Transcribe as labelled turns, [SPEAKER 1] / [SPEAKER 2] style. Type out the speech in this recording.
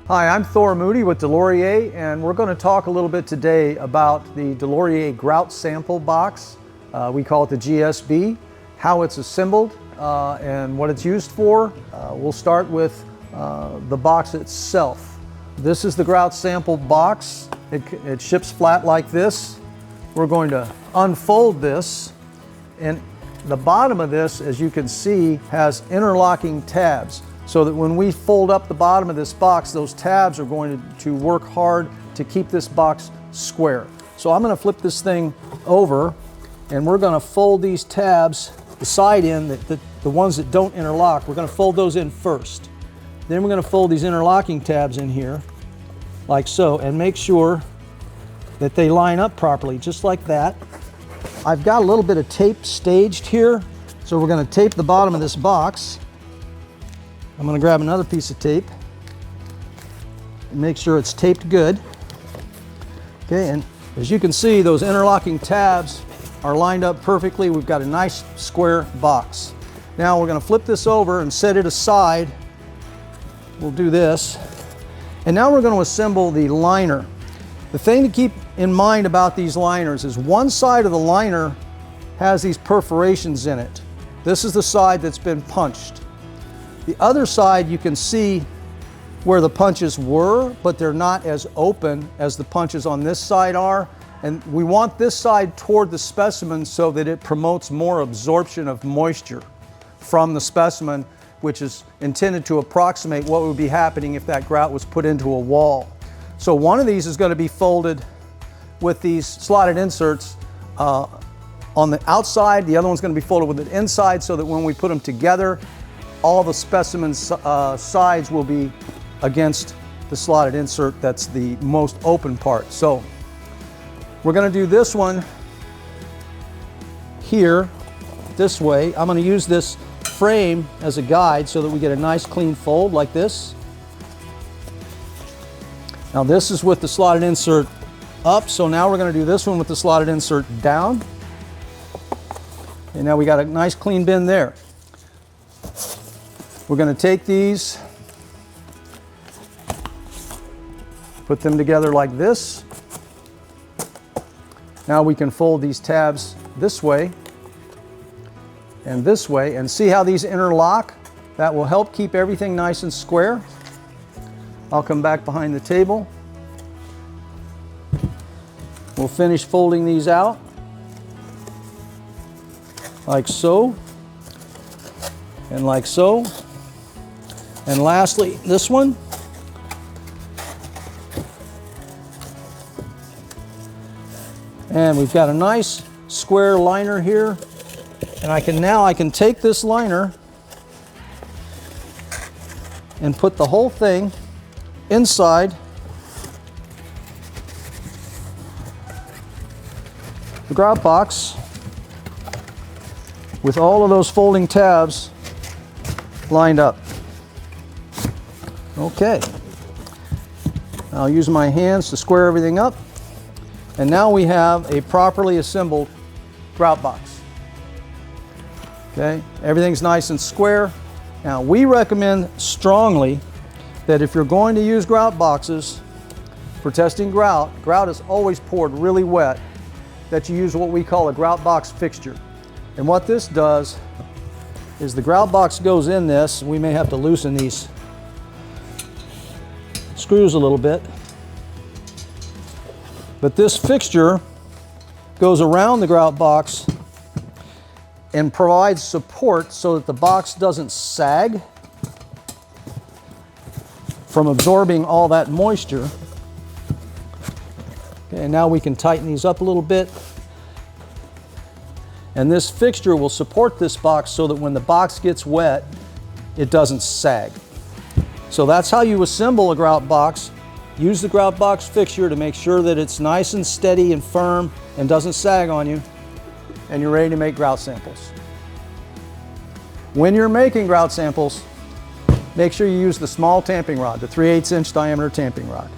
[SPEAKER 1] Hi, I'm Thor Moody with Deslauriers, and we're going to talk a little bit today about the Deslauriers Grout sample box. We call it the GSB, how it's assembled, and what it's used for. We'll start with the box itself. This is the Grout sample box. It ships flat like this. We're going to unfold this, and the bottom of this, as you can see, has interlocking tabs, so that when we fold up the bottom of this box, those tabs are going to work hard to keep this box square. So I'm going to flip this thing over, and we're going to fold these tabs, the side end, the ones that don't interlock, we're going to fold those in first. Then we're going to fold these interlocking tabs in here, like so, and make sure that they line up properly, just like that. I've got a little bit of tape staged here, so we're going to tape the bottom of this box. I'm going to grab another piece of tape and make sure it's taped good. Okay, and as you can see, those interlocking tabs are lined up perfectly. We've got a nice square box. Now we're going to flip this over and set it aside. We'll do this. And now we're going to assemble the liner. The thing to keep in mind about these liners is one side of the liner has these perforations in it. This is the side that's been punched. The other side, you can see where the punches were, but they're not as open as the punches on this side are. And we want this side toward the specimen so that it promotes more absorption of moisture from the specimen, which is intended to approximate what would be happening if that grout was put into a wall. So one of these is going to be folded with these slotted inserts on the outside. The other one's going to be folded with the inside, so that when we put them together, all the specimen's sides will be against the slotted insert that's the most open part. So we're going to do this one here this way. I'm going to use this frame as a guide so that we get a nice clean fold like this. Now this is with the slotted insert up, so now we're going to do this one with the slotted insert down. And now we got a nice clean bend there. We're going to take these, put them together like this. Now we can fold these tabs this way, and see how these interlock? That will help keep everything nice and square. I'll come back behind the table. We'll finish folding these out like so, and like so. And lastly, this one. And we've got a nice square liner here. And I can take this liner and put the whole thing inside the grout box with all of those folding tabs lined up. Okay, I'll use my hands to square everything up, and now we have a properly assembled grout box. Okay, everything's nice and square. Now we recommend strongly that if you're going to use grout boxes for testing grout is always poured really wet, that you use what we call a grout box fixture. And what this does is the grout box goes in this, and we may have to loosen these screws a little bit. But this fixture goes around the grout box and provides support so that the box doesn't sag from absorbing all that moisture. Okay, and now we can tighten these up a little bit. And this fixture will support this box so that when the box gets wet, it doesn't sag. So that's how you assemble a grout box. Use the grout box fixture to make sure that it's nice and steady and firm and doesn't sag on you, and you're ready to make grout samples. When you're making grout samples, make sure you use the small tamping rod, the 3/8 inch diameter tamping rod.